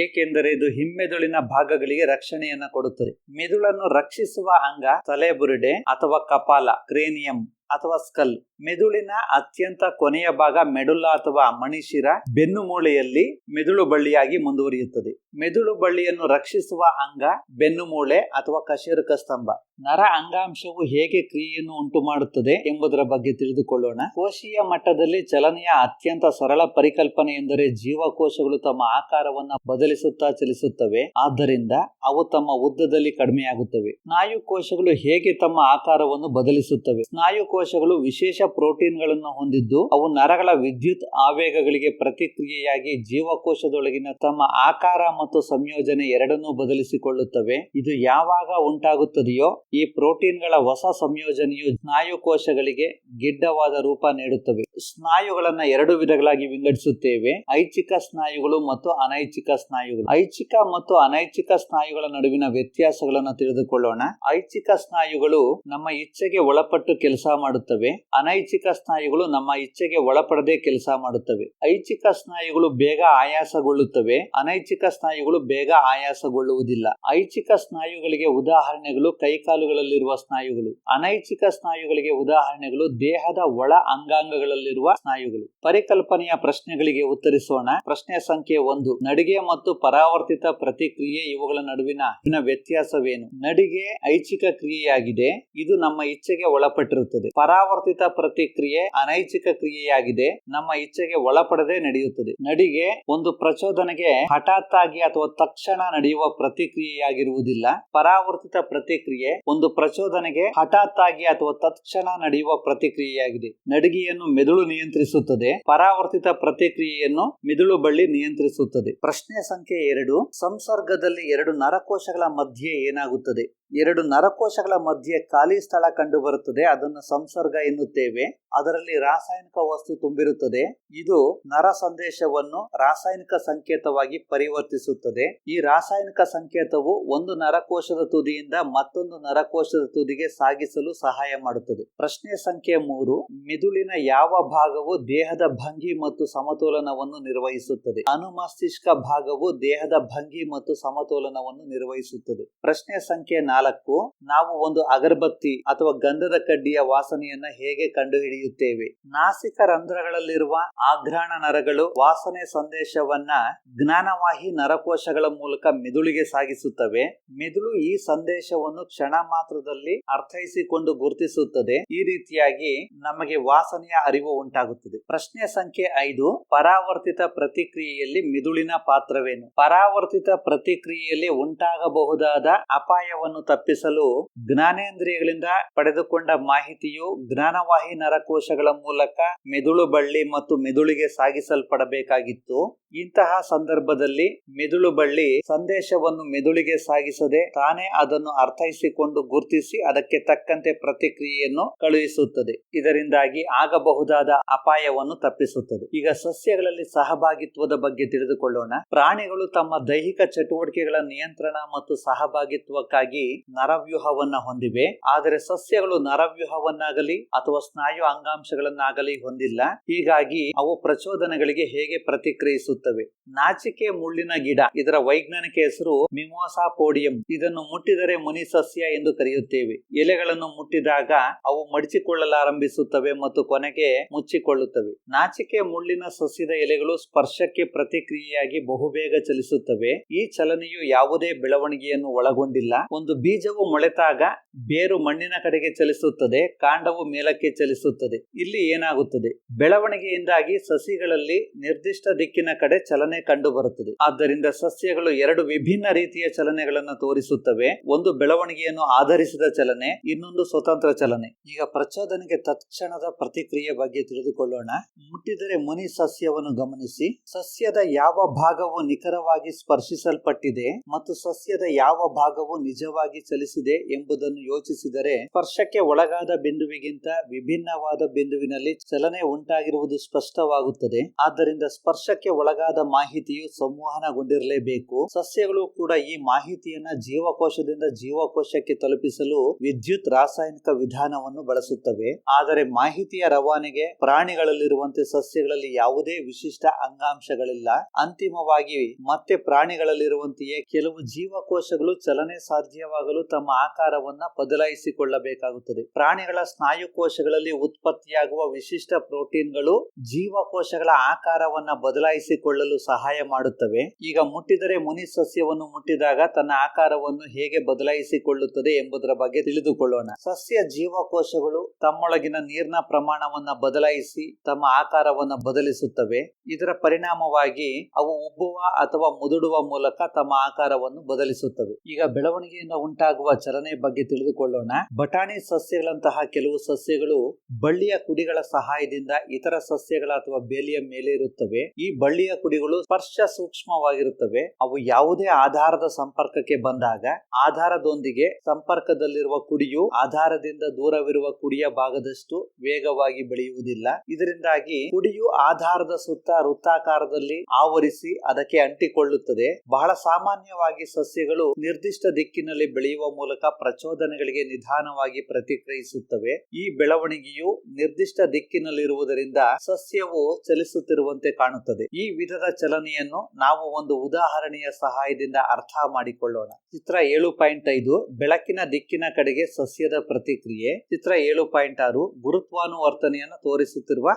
ಏಕೆಂದರೆ ಇದು ಹಿಮ್ಮೆದುಳಿನ ಭಾಗಗಳಿಗೆ ರಕ್ಷಣೆಯನ್ನ ಕೊಡುತ್ತದೆ. ಮೆದುಳನ್ನು ರಕ್ಷಿಸುವ ಅಂಗ ತಲೆಬುರುಡೆ ಅಥವಾ ಕಪಾಲ, ಕ್ರೇನಿಯಂ ಅಥವಾ ಸ್ಕಲ್. ಮೆದುಳಿನ ಅತ್ಯಂತ ಕೊನೆಯ ಭಾಗ ಮೆಡುಲ್ಲಾ ಅಥವಾ ಮಣಿಶಿರ ಬೆನ್ನು ಮೂಳೆಯಲ್ಲಿ ಮೆದುಳು ಬಳ್ಳಿಯಾಗಿ ಮುಂದುವರಿಯುತ್ತದೆ. ಮೆದುಳು ಬಳ್ಳಿಯನ್ನು ರಕ್ಷಿಸುವ ಅಂಗ ಬೆನ್ನು ಮೂಳೆ ಅಥವಾ ಕಶೇರುಕ ಸ್ತಂಭ. ನರ ಅಂಗಾಂಶವು ಹೇಗೆ ಕ್ರಿಯೆಯನ್ನು ಉಂಟು ಮಾಡುತ್ತದೆ ಎಂಬುದರ ಬಗ್ಗೆ ತಿಳಿದುಕೊಳ್ಳೋಣ. ಕೋಶೀಯ ಮಟ್ಟದಲ್ಲಿ ಚಲನೆಯ ಅತ್ಯಂತ ಸರಳ ಪರಿಕಲ್ಪನೆ ಎಂದರೆ ಜೀವಕೋಶಗಳು ತಮ್ಮ ಆಕಾರವನ್ನು ಬದಲಿಸುತ್ತಾ ಚಲಿಸುತ್ತವೆ. ಆದ್ದರಿಂದ ಅವು ತಮ್ಮ ಉದ್ದದಲ್ಲಿ ಕಡಿಮೆಯಾಗುತ್ತವೆ. ಸ್ನಾಯು ಕೋಶಗಳು ಹೇಗೆ ತಮ್ಮ ಆಕಾರವನ್ನು ಬದಲಿಸುತ್ತವೆ? ಸ್ನಾಯು ಕೋಶಗಳು ವಿಶೇಷ ಪ್ರೋಟೀನ್ಗಳನ್ನು ಹೊಂದಿದ್ದು ಅವು ನರಗಳ ವಿದ್ಯುತ್ ಆವೇಗಗಳಿಗೆ ಪ್ರತಿಕ್ರಿಯೆಯಾಗಿ ಜೀವಕೋಶದೊಳಗಿನ ತಮ್ಮ ಆಕಾರ ಮತ್ತು ಸಂಯೋಜನೆ ಎರಡನ್ನೂ ಬದಲಿಸಿಕೊಳ್ಳುತ್ತವೆ. ಇದು ಯಾವಾಗ ಉಂಟಾಗುತ್ತದೆಯೋ ಈ ಪ್ರೋಟೀನ್ಗಳ ಹೊಸ ಸಂಯೋಜನೆಯು ಸ್ನಾಯು ಕೋಶಗಳಿಗೆ ಗಿಡ್ಡವಾದ ರೂಪ ನೀಡುತ್ತವೆ. ಸ್ನಾಯುಗಳನ್ನ 2 ವಿಧಗಳಾಗಿ ವಿಂಗಡಿಸುತ್ತೇವೆ: ಐಚ್ಛಿಕ ಸ್ನಾಯುಗಳು ಮತ್ತು ಅನೈಚ್ಛಿಕ ಸ್ನಾಯುಗಳು. ಐಚ್ಛಿಕ ಮತ್ತು ಅನೈಚ್ಛಿಕ ಸ್ನಾಯುಗಳ ನಡುವಿನ ವ್ಯತ್ಯಾಸಗಳನ್ನು ತಿಳಿದುಕೊಳ್ಳೋಣ. ಐಚ್ಛಿಕ ಸ್ನಾಯುಗಳು ನಮ್ಮ ಇಚ್ಛೆಗೆ ಒಳಪಟ್ಟು ಕೆಲಸ ಮಾಡುತ್ತವೆ. ಅನೈಚ್ಛಿಕ ಸ್ನಾಯುಗಳು ನಮ್ಮ ಇಚ್ಛೆಗೆ ಒಳಪಡದೆ ಕೆಲಸ ಮಾಡುತ್ತವೆ. ಐಚ್ಛಿಕ ಸ್ನಾಯುಗಳು ಬೇಗ ಆಯಾಸಗೊಳ್ಳುತ್ತವೆ. ಅನೈಚ್ಛಿಕ ಸ್ನಾಯುಗಳು ಬೇಗ ಆಯಾಸಗೊಳ್ಳುವುದಿಲ್ಲ. ಐಚ್ಛಿಕ ಸ್ನಾಯುಗಳಿಗೆ ಉದಾಹರಣೆಗಳು ಕೈಕಾಲುಗಳಲ್ಲಿರುವ ಸ್ನಾಯುಗಳು. ಅನೈಚ್ಛಿಕ ಸ್ನಾಯುಗಳಿಗೆ ಉದಾಹರಣೆಗಳು ದೇಹದ ಒಳ ಅಂಗಾಂಗಗಳಲ್ಲಿರುವ ಸ್ನಾಯುಗಳು. ಪರಿಕಲ್ಪನೆಯ ಪ್ರಶ್ನೆಗಳಿಗೆ ಉತ್ತರಿಸೋಣ. ಪ್ರಶ್ನೆ ಸಂಖ್ಯೆ 1. ನಡಿಗೆ ಮತ್ತು ಪರಾವರ್ತಿತ ಪ್ರತಿಕ್ರಿಯೆ ಇವುಗಳ ನಡುವಿನ ವ್ಯತ್ಯಾಸವೇನು? ನಡಿಗೆ ಐಚ್ಛಿಕ ಕ್ರಿಯೆಯಾಗಿದೆ. ಇದು ನಮ್ಮ ಇಚ್ಛೆಗೆ ಒಳಪಟ್ಟಿರುತ್ತದೆ. ಪರಾವರ್ತಿತ ಪ್ರತಿಕ್ರಿಯೆ ಅನೈಚ್ಛಿಕ ಕ್ರಿಯೆಯಾಗಿದೆ. ನಮ್ಮ ಇಚ್ಛೆಗೆ ಒಳಪಡದೆ ನಡೆಯುತ್ತದೆ. ನಡಿಗೆ ಒಂದು ಪ್ರಚೋದನೆಗೆ ಹಠಾತ್ ಆಗಿ ಅಥವಾ ತಕ್ಷಣ ನಡೆಯುವ ಪ್ರತಿಕ್ರಿಯೆಯಾಗಿರುವುದಿಲ್ಲ. ಪರಾವರ್ತಿತ ಪ್ರತಿಕ್ರಿಯೆ ಒಂದು ಪ್ರಚೋದನೆಗೆ ಹಠಾತ್ ಆಗಿ ಅಥವಾ ತಕ್ಷಣ ನಡೆಯುವ ಪ್ರತಿಕ್ರಿಯೆಯಾಗಿದೆ. ನಡಿಗೆಯನ್ನು ಮೆದುಳು ನಿಯಂತ್ರಿಸುತ್ತದೆ. ಪರಾವರ್ತಿತ ಪ್ರತಿಕ್ರಿಯೆಯನ್ನು ಮೆದುಳು ಬಳ್ಳಿ ನಿಯಂತ್ರಿಸುತ್ತದೆ. ಪ್ರಶ್ನೆ ಸಂಖ್ಯೆ 2. ಸಂಸರ್ಗದಲ್ಲಿ 2 ನರಕೋಶಗಳ ಮಧ್ಯೆ ಏನಾಗುತ್ತದೆ? 2 ನರಕೋಶಗಳ ಮಧ್ಯೆ ಖಾಲಿ ಸ್ಥಳ ಕಂಡು ಬರುತ್ತದೆ. ಅದನ್ನು ಸಂಸರ್ಗ ಎನ್ನುತ್ತೇವೆ. ಅದರಲ್ಲಿ ರಾಸಾಯನಿಕ ವಸ್ತು ತುಂಬಿರುತ್ತದೆ. ಇದು ನರ ಸಂದೇಶವನ್ನು ರಾಸಾಯನಿಕ ಸಂಕೇತವಾಗಿ ಪರಿವರ್ತಿಸುತ್ತದೆ. ಈ ರಾಸಾಯನಿಕ ಸಂಕೇತವು ಒಂದು ನರಕೋಶದ ತುದಿಯಿಂದ ಮತ್ತೊಂದು ನರಕೋಶದ ತುದಿಗೆ ಸಾಗಿಸಲು ಸಹಾಯ ಮಾಡುತ್ತದೆ. ಪ್ರಶ್ನೆ ಸಂಖ್ಯೆ 3. ಮೆದುಳಿನ ಯಾವ ಭಾಗವು ದೇಹದ ಭಂಗಿ ಮತ್ತು ಸಮತೋಲನವನ್ನು ನಿರ್ವಹಿಸುತ್ತದೆ? ಅನುಮಸ್ತಿಷ್ಕ ಭಾಗವು ದೇಹದ ಭಂಗಿ ಮತ್ತು ಸಮತೋಲನವನ್ನು ನಿರ್ವಹಿಸುತ್ತದೆ. ಪ್ರಶ್ನೆ ಸಂಖ್ಯೆ 4. ನಾವು ಒಂದು ಅಗರಬತ್ತಿ ಅಥವಾ ಗಂಧದ ಕಡ್ಡಿಯ ವಾಸನೆಯನ್ನ ಹೇಗೆ ಕಂಡುಹಿಡಿಯುತ್ತೇವೆ? ನಾಸಿಕ ರಂಧ್ರಗಳಲ್ಲಿರುವ ಆಘ್ರಾಣ ನರಗಳು ವಾಸನೆ ಸಂದೇಶವನ್ನ ಜ್ಞಾನವಾಹಿ ನರಕೋಶಗಳ ಮೂಲಕ ಮೆದುಳಿಗೆ ಸಾಗಿಸುತ್ತವೆ. ಮೆದುಳು ಈ ಸಂದೇಶವನ್ನು ಕ್ಷಣ ಮಾತ್ರದಲ್ಲಿ ಅರ್ಥೈಸಿಕೊಂಡು ಗುರುತಿಸುತ್ತದೆ. ಈ ರೀತಿಯಾಗಿ ನಮಗೆ ವಾಸನೆಯ ಅರಿವು ಉಂಟಾಗುತ್ತದೆ. ಪ್ರಶ್ನೆ ಸಂಖ್ಯೆ 5. ಪರಾವರ್ತಿತ ಪ್ರತಿಕ್ರಿಯೆಯಲ್ಲಿ ಮಿದುಳಿನ ಪಾತ್ರವೇನು? ಪರಾವರ್ತಿತ ಪ್ರತಿಕ್ರಿಯೆಯಲ್ಲಿ ಉಂಟಾಗಬಹುದಾದ ಅಪಾಯವನ್ನು ತಪ್ಪಿಸಲು ಜ್ಞಾನೇಂದ್ರಿಯಗಳಿಂದ ಪಡೆದುಕೊಂಡ ಮಾಹಿತಿಯು ಜ್ಞಾನವಾಹಿ ನರಕೋಶಗಳ ಮೂಲಕ ಮೆದುಳು ಬಳ್ಳಿ ಮತ್ತು ಮೆದುಳಿಗೆ ಸಾಗಿಸಲ್ಪಡಬೇಕಾಗಿತ್ತು. ಇಂತಹ ಸಂದರ್ಭದಲ್ಲಿ ಮೆದುಳು ಬಳ್ಳಿ ಸಂದೇಶವನ್ನು ಮೆದುಳಿಗೆ ಸಾಗಿಸದೆ ತಾನೇ ಅದನ್ನು ಅರ್ಥೈಸಿಕೊಂಡು ಗುರುತಿಸಿ ಅದಕ್ಕೆ ತಕ್ಕಂತೆ ಪ್ರತಿಕ್ರಿಯೆಯನ್ನು ಕಳುಹಿಸುತ್ತದೆ. ಇದರಿಂದಾಗಿ ಆಗಬಹುದಾದ ಅಪಾಯವನ್ನು ತಪ್ಪಿಸುತ್ತದೆ. ಈಗ ಸಸ್ಯಗಳಲ್ಲಿ ಸಹಭಾಗಿತ್ವದ ಬಗ್ಗೆ ತಿಳಿದುಕೊಳ್ಳೋಣ. ಪ್ರಾಣಿಗಳು ತಮ್ಮ ದೈಹಿಕ ಚಟುವಟಿಕೆಗಳ ನಿಯಂತ್ರಣ ಮತ್ತು ಸಹಭಾಗಿತ್ವಕ್ಕಾಗಿ ನರವ್ಯೂಹವನ್ನ ಹೊಂದಿವೆ. ಆದರೆ ಸಸ್ಯಗಳು ನರವ್ಯೂಹವನ್ನಾಗಲಿ ಅಥವಾ ಸ್ನಾಯು ಅಂಗಾಂಶಗಳನ್ನಾಗಲಿ ಹೊಂದಿಲ್ಲ. ಹೀಗಾಗಿ ಅವು ಪ್ರಚೋದನೆಗಳಿಗೆ ಹೇಗೆ ಪ್ರತಿಕ್ರಿಯಿಸುತ್ತವೆ? ನಾಚಿಕೆ ಮುಳ್ಳಿನ ಗಿಡ, ಇದರ ವೈಜ್ಞಾನಿಕ ಹೆಸರು ಮಿಮೋಸಾ ಪೋಡಿಯಂ. ಇದನ್ನು ಮುಟ್ಟಿದರೆ ಮುನಿ ಸಸ್ಯ ಎಂದು ಕರೆಯುತ್ತೇವೆ. ಎಲೆಗಳನ್ನು ಮುಟ್ಟಿದಾಗ ಅವು ಮಡಚಿಕೊಳ್ಳಲಾರಂಭಿಸುತ್ತವೆ ಮತ್ತು ಕೊನೆಗೆ ಮುಚ್ಚಿಕೊಳ್ಳುತ್ತವೆ. ನಾಚಿಕೆ ಮುಳ್ಳಿನ ಸಸ್ಯದ ಎಲೆಗಳು ಸ್ಪರ್ಶಕ್ಕೆ ಪ್ರತಿಕ್ರಿಯೆಯಾಗಿ ಬಹುಬೇಗ ಚಲಿಸುತ್ತವೆ. ಈ ಚಲನೆಯು ಯಾವುದೇ ಬೆಳವಣಿಗೆಯನ್ನು ಒಳಗೊಂಡಿಲ್ಲ. ಒಂದು ಬೀಜವು ಮೊಳೆತಾಗ ಬೇರು ಮಣ್ಣಿನ ಕಡೆಗೆ ಚಲಿಸುತ್ತದೆ, ಕಾಂಡವು ಮೇಲಕ್ಕೆ ಚಲಿಸುತ್ತದೆ. ಇಲ್ಲಿ ಏನಾಗುತ್ತದೆ? ಬೆಳವಣಿಗೆಯಿಂದಾಗಿ ಸಸಿಗಳಲ್ಲಿ ನಿರ್ದಿಷ್ಟ ದಿಕ್ಕಿನ ಕಡೆ ಚಲನೆ ಕಂಡು ಬರುತ್ತದೆ. ಆದ್ದರಿಂದ ಸಸ್ಯಗಳು ಎರಡು ವಿಭಿನ್ನ ರೀತಿಯ ಚಲನೆಗಳನ್ನು ತೋರಿಸುತ್ತವೆ. ಒಂದು ಬೆಳವಣಿಗೆಯನ್ನು ಆಧರಿಸಿದ ಚಲನೆ, ಇನ್ನೊಂದು ಸ್ವತಂತ್ರ ಚಲನೆ. ಈಗ ಪ್ರಚೋದನೆಗೆ ತತ್ಕ್ಷಣದ ಪ್ರತಿಕ್ರಿಯೆ ಬಗ್ಗೆ ತಿಳಿದುಕೊಳ್ಳೋಣ. ಮುಟ್ಟಿದರೆ ಮುನಿ ಸಸ್ಯವನ್ನು ಗಮನಿಸಿ. ಸಸ್ಯದ ಯಾವ ಭಾಗವು ನಿಖರವಾಗಿ ಸ್ಪರ್ಶಿಸಲ್ಪಟ್ಟಿದೆ ಮತ್ತು ಸಸ್ಯದ ಯಾವ ಭಾಗವು ನಿಜವಾಗಿ ಚಲಿಸಿದೆ ಎಂಬುದನ್ನು ಯೋಚಿಸಿದರೆ ಸ್ಪರ್ಶಕ್ಕೆ ಒಳಗಾದ ಬಿಂದುವಿಗಿಂತ ವಿಭಿನ್ನವಾದ ಬಿಂದುವಿನಲ್ಲಿ ಚಲನೆ ಉಂಟಾಗಿರುವುದು ಸ್ಪಷ್ಟವಾಗುತ್ತದೆ. ಆದ್ದರಿಂದ ಸ್ಪರ್ಶಕ್ಕೆ ಒಳಗಾದ ಮಾಹಿತಿಯು ಸಂವಹನಗೊಂಡಿರಲೇಬೇಕು. ಸಸ್ಯಗಳು ಕೂಡ ಈ ಮಾಹಿತಿಯನ್ನ ಜೀವಕೋಶದಿಂದ ಜೀವಕೋಶಕ್ಕೆ ತಲುಪಿಸಲು ವಿದ್ಯುತ್ ರಾಸಾಯನಿಕ ವಿಧಾನವನ್ನು ಬಳಸುತ್ತವೆ. ಆದರೆ ಮಾಹಿತಿಯ ರವಾನೆಗೆ ಪ್ರಾಣಿಗಳಲ್ಲಿರುವಂತೆ ಸಸ್ಯಗಳಲ್ಲಿ ಯಾವುದೇ ವಿಶಿಷ್ಟ ಅಂಗಾಂಶಗಳಿಲ್ಲ. ಅಂತಿಮವಾಗಿ ಮತ್ತೆ ಪ್ರಾಣಿಗಳಲ್ಲಿರುವಂತೆಯೇ ಕೆಲವು ಜೀವಕೋಶಗಳು ಚಲನೆ ಸಾಧ್ಯವಾಗಲು ತಮ್ಮ ಆಕಾರವನ್ನ ಬದಲಾಯಿಸಿಕೊಳ್ಳಬೇಕಾಗುತ್ತದೆ. ಪ್ರಾಣಿಗಳ ಸ್ನಾಯು ಕೋಶಗಳಲ್ಲಿ ಉತ್ಪತ್ತಿಯಾಗುವ ವಿಶಿಷ್ಟ ಪ್ರೋಟೀನ್ಗಳು ಜೀವಕೋಶಗಳ ಆಕಾರವನ್ನ ಬದಲಾಯಿಸಿಕೊಳ್ಳಲು ಸಹಾಯ ಮಾಡುತ್ತವೆ. ಈಗ ಮುಟ್ಟಿದರೆ ಮುನಿ ಸಸ್ಯವನ್ನು ಮುಟ್ಟಿದಾಗ ತನ್ನ ಆಕಾರವನ್ನು ಹೇಗೆ ಬದಲಾಯಿಸಿಕೊಳ್ಳುತ್ತದೆ ಎಂಬುದರ ಬಗ್ಗೆ ತಿಳಿದುಕೊಳ್ಳೋಣ. ಸಸ್ಯ ಜೀವಕೋಶಗಳು ತಮ್ಮೊಳಗಿನ ನೀರಿನ ಪ್ರಮಾಣವನ್ನ ಬದಲಾಯಿಸಿ ತಮ್ಮ ಆಕಾರವನ್ನ ಬದಲಿಸುತ್ತವೆ. ಇದರ ಪರಿಣಾಮವಾಗಿ ಅವು ಉಬ್ಬುವ ಅಥವಾ ಮುದುಡುವ ಮೂಲಕ ತಮ್ಮ ಆಕಾರವನ್ನು ಬದಲಿಸುತ್ತವೆ. ಈಗ ಬೆಳವಣಿಗೆಯಿಂದ ಉಂಟಾಗುವ ಚಲನೆ ಬಗ್ಗೆ ತಿಳಿದುಕೊಳ್ಳೋಣ. ಬಟಾಣಿ ಸಸ್ಯಗಳಂತಹ ಕೆಲವು ಸಸ್ಯಗಳು ಬಳ್ಳಿಯ ಕುಡಿಗಳ ಸಹಾಯದಿಂದ ಇತರ ಸಸ್ಯಗಳ ಅಥವಾ ಬೇಲಿಯ ಮೇಲೆ ಇರುತ್ತವೆ. ಈ ಬಳ್ಳಿಯ ಕುಡಿಗಳು ಸ್ಪರ್ಶ ಸೂಕ್ಷ್ಮವಾಗಿರುತ್ತವೆ. ಅವು ಯಾವುದೇ ಆಧಾರದ ಸಂಪರ್ಕಕ್ಕೆ ಬಂದಾಗ ಆಧಾರದೊಂದಿಗೆ ಸಂಪರ್ಕದಲ್ಲಿರುವ ಕುಡಿಯು ಆಧಾರದಿಂದ ದೂರವಿರುವ ಕುಡಿಯ ಭಾಗದಷ್ಟು ವೇಗವಾಗಿ ಬೆಳೆಯುವುದಿಲ್ಲ. ಇದರಿಂದಾಗಿ ಕುಡಿಯು ಆಧಾರದ ಸುತ್ತ ವೃತ್ತಾಕಾರದಲ್ಲಿ ಆವರಿಸಿ ಅದಕ್ಕೆ ಅಂಟಿಕೊಳ್ಳುತ್ತದೆ. ಬಹಳ ಸಾಮಾನ್ಯವಾಗಿ ಸಸ್ಯಗಳು ನಿರ್ದಿಷ್ಟ ದಿಕ್ಕಿನಲ್ಲಿ ಬೆಳೆಯುವ ಮೂಲಕ ಪ್ರಚೋದನೆಗಳಿಗೆ ನಿಧಾನವಾಗಿ ಪ್ರತಿಕ್ರಿಯಿಸುತ್ತವೆ. ಈ ಬೆಳವಣಿಗೆಯು ನಿರ್ದಿಷ್ಟ ದಿಕ್ಕಿನಲ್ಲಿರುವುದರಿಂದ ಸಸ್ಯವು ಚಲಿಸುತ್ತಿರುವಂತೆ ಕಾಣುತ್ತದೆ. ಈ ವಿಧದ ಚಲನೆಯನ್ನು ನಾವು ಒಂದು ಉದಾಹರಣೆಯ ಸಹಾಯದಿಂದ ಅರ್ಥ ಮಾಡಿಕೊಳ್ಳೋಣ. ಚಿತ್ರ 7.5 ಬೆಳಕಿನ ದಿಕ್ಕಿನ ಕಡೆಗೆ ಸಸ್ಯದ ಪ್ರತಿಕ್ರಿಯೆ. ಚಿತ್ರ 7.6 ಗುರುತ್ವಾನುವರ್ತನೆಯನ್ನು ತೋರಿಸುತ್ತಿರುವ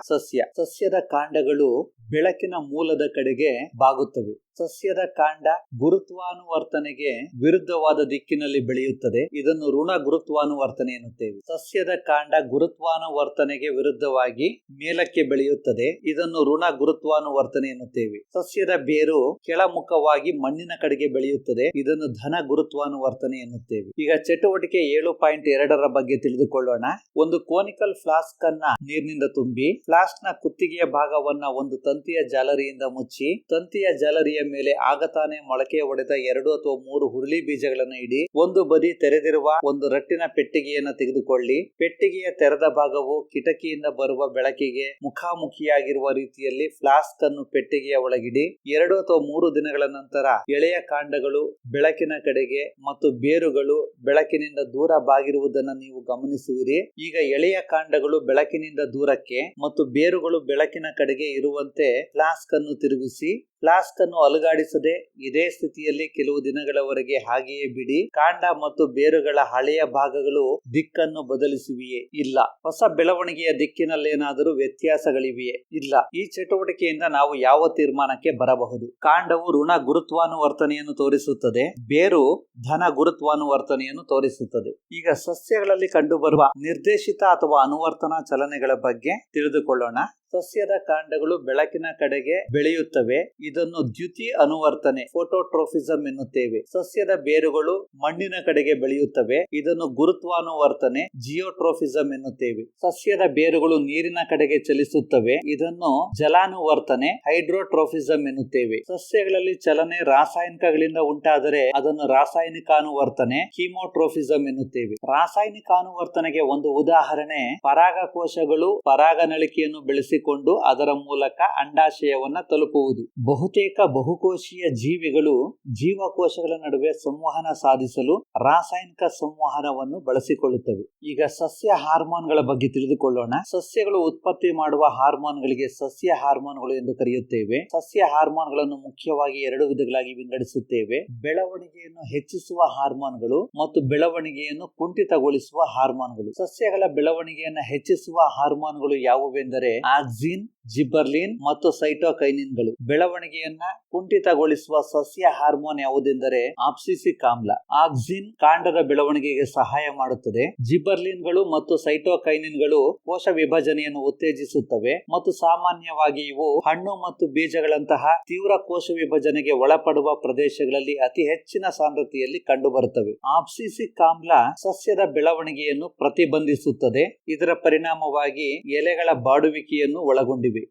ಸಸ್ಯದ ಕಾಂಡಗಳು ಬೆಳಕಿನ ಮೂಲದ ಕಡೆಗೆ ಬಾಗುತ್ತವೆ. ಸಸ್ಯದ ಕಾಂಡ ಗುರುತ್ವಾನುವರ್ತನೆಗೆ ವಿರುದ್ಧವಾದ ದಿಕ್ಕಿನಲ್ಲಿ ಬೆಳೆಯುತ್ತದೆ. ಇದನ್ನು ಋಣ ಗುರುತ್ವಾನುವರ್ತನೆ ಎನ್ನುತ್ತೇವೆ. ಸಸ್ಯದ ಕಾಂಡ ಗುರುತ್ವಾನುವರ್ತನೆಗೆ ವಿರುದ್ಧವಾಗಿ ಮೇಲಕ್ಕೆ ಬೆಳೆಯುತ್ತದೆ. ಇದನ್ನು ಋಣ ಗುರುತ್ವಾನುವರ್ತನೆ ಎನ್ನುತ್ತೇವೆ. ಸಸ್ಯದ ಬೇರು ಕೆಳಮುಖವಾಗಿ ಮಣ್ಣಿನ ಕಡೆಗೆ ಬೆಳೆಯುತ್ತದೆ. ಇದನ್ನು ಧನ ಗುರುತ್ವಾನುವರ್ತನೆ ಎನ್ನುತ್ತೇವೆ. ಈಗ ಚಟುವಟಿಕೆ 7.2 ಬಗ್ಗೆ ತಿಳಿದುಕೊಳ್ಳೋಣ. ಒಂದು ಕೋನಿಕಲ್ ಫ್ಲಾಸ್ಕ್ ಅನ್ನ ನೀರಿನಿಂದ ತುಂಬಿ ಫ್ಲಾಸ್ಕ್ ನ ಕುತ್ತಿಗೆಯ ಭಾಗವನ್ನ ಒಂದು ತಂತಿಯ ಜಾಲರಿಯಿಂದ ಮುಚ್ಚಿ ತಂತಿಯ ಜಾಲರಿಯ ಮೇಲೆ ಆಗತಾನೆ ಮೊಳಕೆ ಒಡೆದ 2 ಅಥವಾ 3 ಹುರುಳಿ ಬೀಜಗಳನ್ನು ಇಡಿ. ಒಂದು ಬದಿ ತೆರೆದಿರುವ ಒಂದು ರಟ್ಟಿನ ಪೆಟ್ಟಿಗೆಯನ್ನು ತೆಗೆದುಕೊಳ್ಳಿ. ಪೆಟ್ಟಿಗೆಯ ತೆರೆದ ಭಾಗವು ಕಿಟಕಿಯಿಂದ ಬರುವ ಬೆಳಕಿಗೆ ಮುಖಾಮುಖಿಯಾಗಿರುವ ರೀತಿಯಲ್ಲಿ ಫ್ಲಾಸ್ಕ್ ಅನ್ನು ಪೆಟ್ಟಿಗೆಯ ಒಳಗಿಡಿ. 2 ಅಥವಾ 3 ದಿನಗಳ ನಂತರ ಎಳೆಯ ಕಾಂಡಗಳು ಬೆಳಕಿನ ಕಡೆಗೆ ಮತ್ತು ಬೇರುಗಳು ಬೆಳಕಿನಿಂದ ದೂರ ಬಾಗಿರುವುದನ್ನು ನೀವು ಗಮನಿಸುವಿರಿ. ಈಗ ಎಳೆಯ ಕಾಂಡಗಳು ಬೆಳಕಿನಿಂದ ದೂರಕ್ಕೆ ಮತ್ತು ಬೇರುಗಳು ಬೆಳಕಿನ ಕಡೆಗೆ ಇರುವಂತೆ ಫ್ಲಾಸ್ಕ್ ಅನ್ನು ತಿರುಗಿಸಿ ಫ್ಲಾಸ್ಕ್ ಅನ್ನು ಅಲುಗಾಡಿಸದೆ ಇದೇ ಸ್ಥಿತಿಯಲ್ಲಿ ಕೆಲವು ದಿನಗಳವರೆಗೆ ಹಾಗೆಯೇ ಬಿಡಿ. ಕಾಂಡ ಮತ್ತು ಬೇರುಗಳ ಹಳೆಯ ಭಾಗಗಳು ದಿಕ್ಕನ್ನು ಬದಲಿಸುವಿಯೇ? ಇಲ್ಲ. ಹೊಸ ಬೆಳವಣಿಗೆಯ ದಿಕ್ಕಿನಲ್ಲೇನಾದರೂ ವ್ಯತ್ಯಾಸಗಳಿವೆಯೇ? ಇಲ್ಲ. ಈ ಚಟುವಟಿಕೆಯಿಂದ ನಾವು ಯಾವ ತೀರ್ಮಾನಕ್ಕೆ ಬರಬಹುದು? ಕಾಂಡವು ಋಣ ಗುರುತ್ವಾನುವರ್ತನೆಯನ್ನು ತೋರಿಸುತ್ತದೆ, ಬೇರು ಧನ ಗುರುತ್ವಾನುವರ್ತನೆಯನ್ನು ತೋರಿಸುತ್ತದೆ. ಈಗ ಸಸ್ಯಗಳಲ್ಲಿ ಕಂಡುಬರುವ ನಿರ್ದೇಶಿತ ಅಥವಾ ಅನುವರ್ತನಾ ಚಲನೆಗಳ ಬಗ್ಗೆ ತಿಳಿದುಕೊಳ್ಳೋಣ. ಸಸ್ಯದ ಕಾಂಡಗಳು ಬೆಳಕಿನ ಕಡೆಗೆ ಬೆಳೆಯುತ್ತವೆ. ಇದನ್ನು ದ್ಯುತಿ ಅನುವರ್ತನೆ ಫೋಟೋಟ್ರೋಫಿಸಂ ಎನ್ನುತ್ತೇವೆ. ಸಸ್ಯದ ಬೇರುಗಳು ಮಣ್ಣಿನ ಕಡೆಗೆ ಬೆಳೆಯುತ್ತವೆ. ಇದನ್ನು ಗುರುತ್ವಾನುವರ್ತನೆ ಜಿಯೋಟ್ರೋಫಿಸಂ ಎನ್ನುತ್ತೇವೆ. ಸಸ್ಯದ ಬೇರುಗಳು ನೀರಿನ ಕಡೆಗೆ ಚಲಿಸುತ್ತವೆ. ಇದನ್ನು ಜಲಾನುವರ್ತನೆ ಹೈಡ್ರೋಟ್ರೋಫಿಸಂ ಎನ್ನುತ್ತೇವೆ. ಸಸ್ಯಗಳಲ್ಲಿ ಚಲನೆ ರಾಸಾಯನಿಕಗಳಿಂದ ಉಂಟಾದರೆ ಅದನ್ನು ರಾಸಾಯನಿಕಾನುವರ್ತನೆ ಕೀಮೋಟ್ರೋಫಿಸಂ ಎನ್ನುತ್ತೇವೆ. ರಾಸಾಯನಿಕಾನುವರ್ತನೆಗೆ ಒಂದು ಉದಾಹರಣೆ ಪರಾಗಕೋಶಗಳು ಪರಾಗನಳಿಕೆಯನ್ನು ಬೆಳೆಸಿಕೊಂಡು ಅದರ ಮೂಲಕ ಅಂಡಾಶಯವನ್ನ ತಲುಪುವುದು. ಬಹುತೇಕ ಬಹುಕೋಶೀಯ ಜೀವಿಗಳು ಜೀವಕೋಶಗಳ ನಡುವೆ ಸಂವಹನ ಸಾಧಿಸಲು ರಾಸಾಯನಿಕ ಸಂವಹನವನ್ನು ಬಳಸಿಕೊಳ್ಳುತ್ತವೆ. ಈಗ ಸಸ್ಯ ಹಾರ್ಮೋನ್ಗಳ ಬಗ್ಗೆ ತಿಳಿದುಕೊಳ್ಳೋಣ. ಸಸ್ಯಗಳು ಉತ್ಪತ್ತಿ ಮಾಡುವ ಹಾರ್ಮೋನ್ಗಳಿಗೆ ಸಸ್ಯ ಹಾರ್ಮೋನ್ಗಳು ಎಂದು ಕರೆಯುತ್ತೇವೆ. ಸಸ್ಯ ಹಾರ್ಮೋನ್ಗಳನ್ನು ಮುಖ್ಯವಾಗಿ ಎರಡು ವಿಧಗಳಾಗಿ ವಿಂಗಡಿಸುತ್ತೇವೆ. ಬೆಳವಣಿಗೆಯನ್ನು ಹೆಚ್ಚಿಸುವ ಹಾರ್ಮೋನ್ಗಳು ಮತ್ತು ಬೆಳವಣಿಗೆಯನ್ನು ಕುಂಠಿತಗೊಳಿಸುವ ಹಾರ್ಮೋನ್ಗಳು. ಸಸ್ಯಗಳ ಬೆಳವಣಿಗೆಯನ್ನು ಹೆಚ್ಚಿಸುವ ಹಾರ್ಮೋನ್ಗಳು ಯಾವುವೆಂದರೆ ಆಕ್ಸಿನ್, ಜಿಬ್ಬರ್ಲಿನ್ ಮತ್ತು ಸೈಟೋಕೈನಿನ್ಗಳು. ಬೆಳವಣಿಗೆಯನ್ನ ಕುಂಠಿತಗೊಳಿಸುವ ಸಸ್ಯ ಹಾರ್ಮೋನ್ ಯಾವುದೆಂದರೆ ಆಬ್ಸಿಸಿಕ್ ಆಮ್ಲ. ಆಕ್ಸಿನ್ ಕಾಂಡದ ಬೆಳವಣಿಗೆಗೆ ಸಹಾಯ ಮಾಡುತ್ತದೆ. ಜಿಬ್ಬರ್ಲಿನ್ಗಳು ಮತ್ತು ಸೈಟೋಕೈನಿನ್ಗಳು ಕೋಶ ವಿಭಜನೆಯನ್ನು ಉತ್ತೇಜಿಸುತ್ತವೆ ಮತ್ತು ಸಾಮಾನ್ಯವಾಗಿ ಇವು ಹಣ್ಣು ಮತ್ತು ಬೀಜಗಳಂತಹ ತೀವ್ರ ಕೋಶ ವಿಭಜನೆಗೆ ಒಳಪಡುವ ಪ್ರದೇಶಗಳಲ್ಲಿ ಅತಿ ಹೆಚ್ಚಿನ ಸಾಂದ್ರತೆಯಲ್ಲಿ ಕಂಡುಬರುತ್ತವೆ. ಆಬ್ಸಿಸಿಕ್ ಆಮ್ಲ ಸಸ್ಯದ ಬೆಳವಣಿಗೆಯನ್ನು ಪ್ರತಿಬಂಧಿಸುತ್ತದೆ. ಇದರ ಪರಿಣಾಮವಾಗಿ ಎಲೆಗಳ ಬಾಡುವಿಕೆಯನ್ನು ಒಳಗೊಂಡಿವೆ.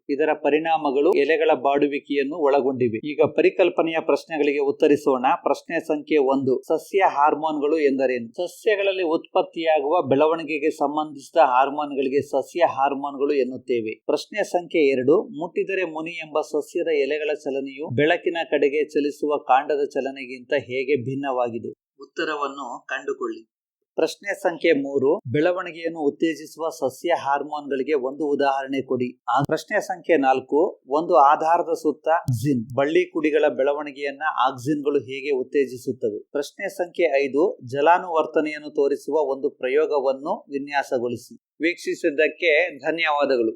ಈಗ ಪರಿಕಲ್ಪನೆಯ ಪ್ರಶ್ನೆಗಳಿಗೆ ಉತ್ತರಿಸೋಣ. ಪ್ರಶ್ನೆ ಸಂಖ್ಯೆ 1. ಸಸ್ಯ ಹಾರ್ಮೋನ್ಗಳು ಎಂದರೇನು? ಸಸ್ಯಗಳಲ್ಲಿ ಉತ್ಪತ್ತಿಯಾಗುವ ಬೆಳವಣಿಗೆಗೆ ಸಂಬಂಧಿಸಿದ ಹಾರ್ಮೋನ್ಗಳಿಗೆ ಸಸ್ಯ ಹಾರ್ಮೋನ್ಗಳು ಎನ್ನುತ್ತೇವೆ. ಪ್ರಶ್ನೆ ಸಂಖ್ಯೆ 2. ಮುಟ್ಟಿದರೆ ಮುನಿ ಎಂಬ ಸಸ್ಯದ ಎಲೆಗಳ ಚಲನೆಯು ಬೆಳಕಿನ ಕಡೆಗೆ ಚಲಿಸುವ ಕಾಂಡದ ಚಲನೆಗಿಂತ ಹೇಗೆ ಭಿನ್ನವಾಗಿದೆ? ಉತ್ತರವನ್ನು ಕಂಡುಕೊಳ್ಳಿ. ಪ್ರಶ್ನೆ ಸಂಖ್ಯೆ 3. ಬೆಳವಣಿಗೆಯನ್ನು ಉತ್ತೇಜಿಸುವ ಸಸ್ಯ ಹಾರ್ಮೋನ್ಗಳಿಗೆ ಒಂದು ಉದಾಹರಣೆ ಕೊಡಿ. ಪ್ರಶ್ನೆ ಸಂಖ್ಯೆ 4. ಒಂದು ಆಧಾರದ ಸುತ್ತ ಆಕ್ಸಿನ್ ಬಳ್ಳಿ ಕುಡಿಗಳ ಬೆಳವಣಿಗೆಯನ್ನ ಆಕ್ಸಿನ್ಗಳು ಹೇಗೆ ಉತ್ತೇಜಿಸುತ್ತವೆ? ಪ್ರಶ್ನೆ ಸಂಖ್ಯೆ 5. ಜಲಾನುವರ್ತನೆಯನ್ನು ತೋರಿಸುವ ಒಂದು ಪ್ರಯೋಗವನ್ನು ವಿನ್ಯಾಸಗೊಳಿಸಿ. ವೀಕ್ಷಿಸಿದ್ದಕ್ಕೆ ಧನ್ಯವಾದಗಳು.